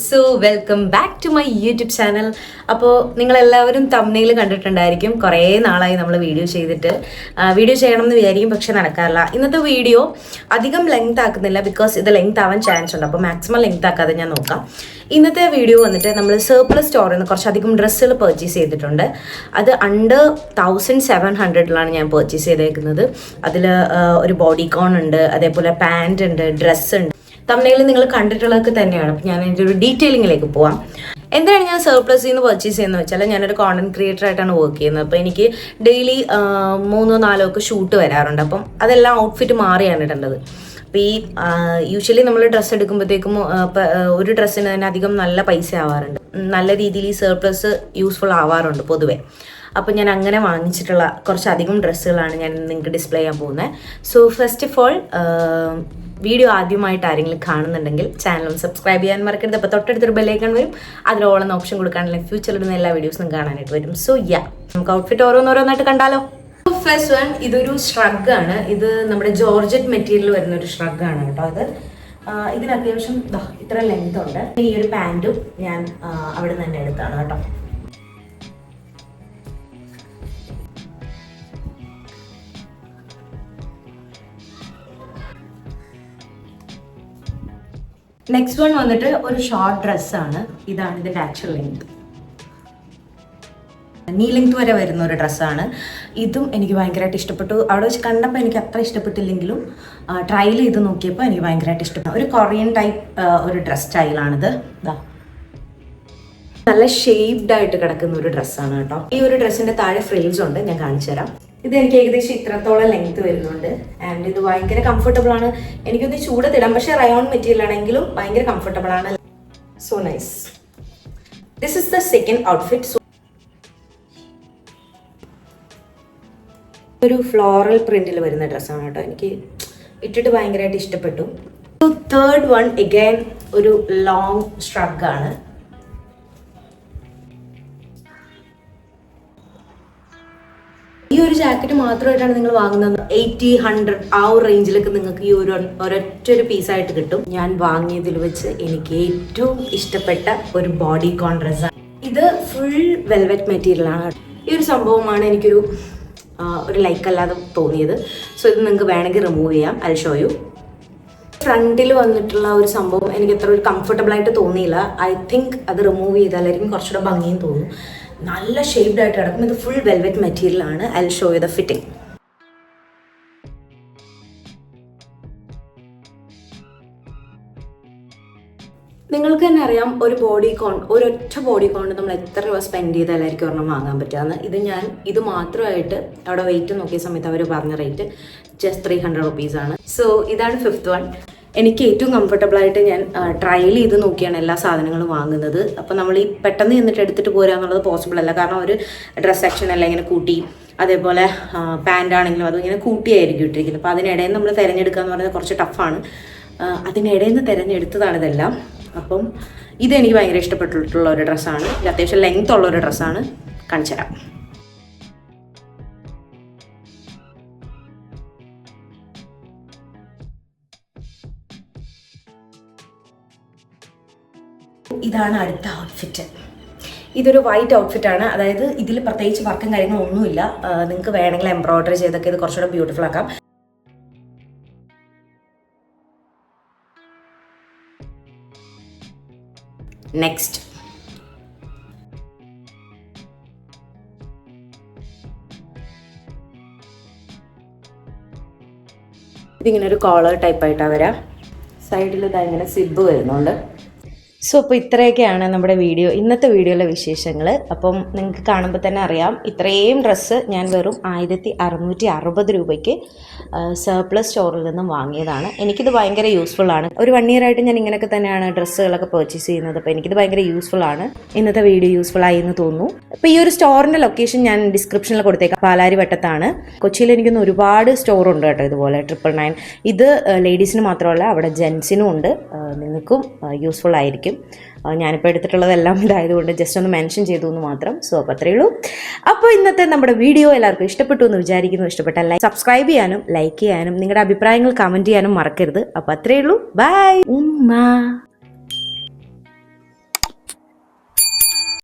So welcome back to my YouTube channel. അപ്പോൾ നിങ്ങളെല്ലാവരും thumbnail കണ്ടിട്ടുണ്ടായിരിക്കും. കുറേ നാളായി നമ്മൾ വീഡിയോ ചെയ്തിട്ട് വീഡിയോ ചെയ്യണം എന്ന് വിചാരിക്കും, പക്ഷെ നടക്കാറില്ല. ഇന്നത്തെ വീഡിയോ അധികം ലെങ്ത് ആക്കുന്നില്ല, ബിക്കോസ് ഇത് ലെങ്ത് ആവാൻ ചാൻസ് ഉണ്ട്. അപ്പോൾ മാക്സിമം ലെങ്ത് ആക്കാതെ ഞാൻ നോക്കാം. ഇന്നത്തെ വീഡിയോ വന്നിട്ട് നമ്മൾ സർപ്ലസ് സ്റ്റോറിൽ നിന്ന് കുറച്ചധികം ഡ്രസ്സുകൾ പർച്ചേസ് ചെയ്തിട്ടുണ്ട്. അത് അണ്ടർ 1700 ഞാൻ പർച്ചേസ് ചെയ്തേക്കുന്നത്. അതിൽ ഒരു ബോഡിക്കോൺ ഉണ്ട്, അതേപോലെ പാൻറ് ഉണ്ട്, ഡ്രസ്സ് ഉണ്ട്. തംബ്നെയിൽ നിങ്ങൾ കണ്ടിട്ടുള്ളതൊക്കെ തന്നെയാണ്. അപ്പം ഞാൻ അതിൻ്റെ ഒരു ഡീറ്റെയിലിങ്ങിലേക്ക് പോവാം. എന്താണ് ഞാൻ സർപ്ലസിൽ നിന്ന് പർച്ചേസ് ചെയ്യുന്നത് വെച്ചാൽ, ഞാനൊരു കോണ്ടന്റ് ക്രിയേറ്റർ ആയിട്ടാണ് വർക്ക് ചെയ്യുന്നത്. അപ്പോൾ എനിക്ക് ഡെയിലി 3-4 ഒക്കെ ഷൂട്ട് വരാറുണ്ട്. അപ്പം അതെല്ലാം ഔട്ട്ഫിറ്റ് മാറിയാണ് ഇടേണ്ടത്. അപ്പോൾ ഈ യൂഷ്വലി നമ്മൾ ഡ്രസ്സ് എടുക്കുമ്പോഴത്തേക്കും ഒരു ഡ്രസ്സിന് തന്നെ അധികം നല്ല പൈസ ആവാറുണ്ട്. നല്ല രീതിയിൽ ഈ സർപ്ലസ് യൂസ്ഫുൾ ആവാറുണ്ട് പൊതുവേ. അപ്പോൾ ഞാൻ അങ്ങനെ വാങ്ങിച്ചിട്ടുള്ള കുറച്ചധികം ഡ്രസ്സുകളാണ് ഞാൻ നിങ്ങൾക്ക് ഡിസ്പ്ലേ ചെയ്യാൻ പോകുന്നത്. So first of all, video ആദ്യമായിട്ട് ആരെങ്കിലും കാണുന്നുണ്ടെങ്കിൽ ചാനൽ സബ്സ്ക്രൈബ് ചെയ്യാൻ മറക്കരുത്. അപ്പോൾ തൊട്ടടുത്തൊരു ബെല്ലൈക്കൺ വരും, അതിൽ ഓളെന്ന ഓപ്ഷൻ കൊടുക്കുകയാണെങ്കിൽ ഫ്യൂച്ചറിലിടുന്ന എല്ലാ വീഡിയോസും കാണാനായിട്ട് വരും. സോ നമുക്ക് ഔട്ട്ഫിറ്റ് ഓരോന്നോരോന്നായിട്ട് കണ്ടാലോ. ഫസ്റ്റ് വൺ, ഇതൊരു ഷ്രഗ് ആണ്. ഇത് നമ്മുടെ ജോർജറ്റ് മെറ്റീരിയൽ വരുന്ന ഒരു ഷ്രഗ് ആണ് കേട്ടോ. അത് ഇതിന് അത്യാവശ്യം ഇത്ര ലെങ്ത് ഉണ്ട്. ഈ ഒരു പാൻറ്റും ഞാൻ അവിടെ നിന്ന് തന്നെ എടുത്താണ് കേട്ടോ. നെക്സ്റ്റ് വൺ വന്നിട്ട് ഒരു ഷോർട്ട് ഡ്രസ്സാണ്. ഇതാണ് ഇതിൻ്റെ ആക്ച്വൽ ലെങ്ത്. നീ ലെങ്ത് വരെ വരുന്ന ഒരു ഡ്രസ്സാണ്. ഇതും എനിക്ക് ഭയങ്കരമായിട്ട് ഇഷ്ടപ്പെട്ടു. അവിടെ വെച്ച് കണ്ടപ്പോൾ എനിക്ക് അത്ര ഇഷ്ടപ്പെട്ടില്ലെങ്കിലും ട്രയൽ ചെയ്ത് നോക്കിയപ്പോൾ എനിക്ക് ഭയങ്കരമായിട്ട് ഇഷ്ടപ്പെട്ടു. ഒരു കൊറിയൻ ടൈപ്പ് ഒരു ഡ്രസ് സ്റ്റൈലാണിത്. നല്ല ഷേപ്ഡ് ആയിട്ട് കിടക്കുന്ന ഒരു ഡ്രസ്സാണ് കേട്ടോ. ഈ ഒരു ഡ്രസ്സിൻ്റെ താഴെ ഫ്രിൽസ് ഉണ്ട്, ഞാൻ കാണിച്ചു തരാം. ഇത് എനിക്ക് ഏകദേശം ഇത്രത്തോളം ലെങ്ത് വരുന്നുണ്ട്. ആൻഡ് ഇത് ഭയങ്കര കംഫർട്ടബിൾ ആണ്. എനിക്കൊന്ന് ചൂടത്തിടാം, പക്ഷെ റയോൺ മെറ്റീരിയൽ ആണെങ്കിലും ഭയങ്കര കംഫർട്ടബിൾ ആണ്. So nice. This is the second outfit. ഒരു ഫ്ലോറൽ പ്രിന്റിൽ വരുന്ന ഡ്രസ്സാണ് കേട്ടോ. എനിക്ക് ഇട്ടിട്ട് ഭയങ്കരമായിട്ട് ഇഷ്ടപ്പെട്ടു. തേർഡ് വൺ എഗൈൻ ഒരു ലോങ് ഷ്രഗ് ആണ്. ഈ ഒരു ജാക്കറ്റ് മാത്രമായിട്ടാണ് നിങ്ങൾ വാങ്ങുന്നത് 80-100 ആ ഒരു റേഞ്ചിലൊക്കെ നിങ്ങൾക്ക് ഈ ഒരൊറ്റ പീസായിട്ട് കിട്ടും. ഞാൻ വാങ്ങിയതിൽ വെച്ച് എനിക്ക് ഏറ്റവും ഇഷ്ടപ്പെട്ട ഒരു ബോഡിക്കോൺ ഡ്രസ്സാണ്. ഇത് ഫുൾ വെൽവെറ്റ് മെറ്റീരിയൽ ആണ്. ഈ ഒരു സംഭവമാണ് എനിക്കൊരു ലൈക്ക് അല്ലാതെ തോന്നിയത്. സോ ഇത് നിങ്ങൾക്ക് വേണമെങ്കിൽ റിമൂവ് ചെയ്യാം. I show you. ഫ്രണ്ടിൽ വന്നിട്ടുള്ള ഒരു സംഭവം എനിക്ക് അത്ര ഒരു കംഫർട്ടബിൾ ആയിട്ട് തോന്നിയില്ല. ഐ തിങ്ക് അത് റിമൂവ് ചെയ്താലായിരിക്കും കുറച്ചുകൂടെ ഭംഗിയും തോന്നും. നല്ല ഷേപ്ഡ് ആയിട്ട് കിടക്കും. ഇത് ഫുൾ വെൽവെറ്റ് മെറ്റീരിയൽ ആണ്. I show you the fitting. നിങ്ങൾക്ക് തന്നെ അറിയാം, ഒരു ബോഡിക്കോൺ, ഒരൊറ്റ ബോഡിക്കോൺ നമ്മൾ എത്ര രൂപ സ്പെൻഡ് ചെയ്താലായിരിക്കും ഒരെണ്ണം വാങ്ങാൻ പറ്റുകയെന്ന്. ഇത് മാത്രമായിട്ട് അവിടെ വെയിറ്റ് നോക്കിയ സമയത്ത് അവർ പറഞ്ഞ റേറ്റ് ജസ്റ്റ് 300 rupees ആണ്. സോ ഇതാണ് ഫിഫ്ത്ത് വൺ. എനിക്ക് ഏറ്റവും കംഫർട്ടബിൾ ആയിട്ട് ഞാൻ ട്രയൽ ചെയ്ത് നോക്കിയാണ് എല്ലാ സാധനങ്ങളും വാങ്ങുന്നത്. അപ്പോൾ നമ്മൾ ഈ പെട്ടെന്ന് ചെന്നിട്ട് എടുത്തിട്ട് പോരുക എന്നുള്ളത് പോസിബിൾ അല്ല. കാരണം ഒരു ഡ്രസ് സെക്ഷൻ എല്ലാം ഇങ്ങനെ കൂട്ടി, അതേപോലെ പാൻ്റ് ആണെങ്കിലും അതും ഇങ്ങനെ കൂട്ടിയായിരിക്കും ഇട്ടിരിക്കുന്നത്. അപ്പോൾ അതിനിടയിൽ നമ്മൾ തിരഞ്ഞെടുക്കുക എന്ന് പറയുന്നത് കുറച്ച് ടഫാണ്. അതിനിടയിൽ നിന്ന് തിരഞ്ഞെടുത്തതാണ് ഇതെല്ലാം. അപ്പം ഇതെനിക്ക് ഭയങ്കര ഇഷ്ടപ്പെട്ടിട്ടുള്ള ഒരു ഡ്രസ്സാണ്. ഇത് അത്യാവശ്യം ലെങ്ത് ഉള്ള ഒരു ഡ്രസ്സാണ്. കാണിച്ചു തരാം. ഇതാണ് അടുത്ത ഔട്ട്ഫിറ്റ്. ഇതൊരു വൈറ്റ് ഔട്ട്ഫിറ്റാണ്. അതായത് ഇതിൽ പ്രത്യേകിച്ച് വർക്കും കാര്യങ്ങളും ഒന്നുമില്ല. നിങ്ങൾക്ക് വേണമെങ്കിൽ എംബ്രോയിഡറി ചെയ്തൊക്കെ ഇത് കുറച്ചുകൂടെ ബ്യൂട്ടിഫുൾ ആക്കാം. നെക്സ്റ്റ്, ഇതിങ്ങനെ ഒരു കോളർ ടൈപ്പായിട്ടാണ് വരാം. സൈഡിൽ ഇങ്ങനെ സിബ് വരുന്നുണ്ട്. സോ അപ്പോൾ ഇത്രയൊക്കെയാണ് നമ്മുടെ വീഡിയോ, ഇന്നത്തെ വീഡിയോയിലെ വിശേഷങ്ങൾ. അപ്പം നിങ്ങൾക്ക് കാണുമ്പോൾ തന്നെ അറിയാം, ഇത്രയും ഡ്രസ്സ് ഞാൻ വെറും 1660 രൂപയ്ക്ക് സർപ്ലസ് സ്റ്റോറിൽ നിന്നും വാങ്ങിയതാണ്. എനിക്കിത് ഭയങ്കര യൂസ്ഫുൾ ആണ്. ഒരു 1 year ആയിട്ട് ഞാൻ ഇങ്ങനെയൊക്കെ തന്നെയാണ് ഡ്രസ്സുകളൊക്കെ പർച്ചേസ് ചെയ്യുന്നത്. അപ്പോൾ എനിക്കിത് ഭയങ്കര യൂസ്ഫുൾ ആണ്. ഇന്നത്തെ വീഡിയോ യൂസ്ഫുൾ ആയി എന്ന് തോന്നുന്നു. അപ്പോൾ ഈ ഒരു സ്റ്റോറിൻ്റെ ലൊക്കേഷൻ ഞാൻ ഡിസ്ക്രിപ്ഷനിൽ കൊടുത്തേക്കാം. പാലാരിവട്ടത്താണ്. കൊച്ചിയിൽ എനിക്കൊന്ന് ഒരുപാട് സ്റ്റോർ ഉണ്ട് കേട്ടോ ഇതുപോലെ 999. ഇത് ലേഡീസിന് മാത്രമല്ല, അവിടെ ജെൻസിനും ഉണ്ട്. നിങ്ങൾക്കും യൂസ്ഫുൾ ആയിരിക്കും. ഞാനിപ്പോൾ എടുത്തിട്ടുള്ളതെല്ലാം ഇതായതുകൊണ്ട് ജസ്റ്റ് ഒന്ന് മെൻഷൻ ചെയ്തു എന്ന് മാത്രം. സോ അപ്പോൾ അത്രയേ ഉള്ളൂ. അപ്പോൾ ഇന്നത്തെ നമ്മുടെ വീഡിയോ എല്ലാവർക്കും ഇഷ്ടപ്പെട്ടു എന്ന് വിചാരിക്കുന്നു. ഇഷ്ടപ്പെട്ടാൽ സബ്സ്ക്രൈബ് ചെയ്യാനും ലൈക്ക് ചെയ്യാനും നിങ്ങളുടെ അഭിപ്രായങ്ങൾ കമൻറ്റ് ചെയ്യാനും മറക്കരുത്. അപ്പോൾ അത്രയേ ഉള്ളൂ. ബൈ ഉമ്മ.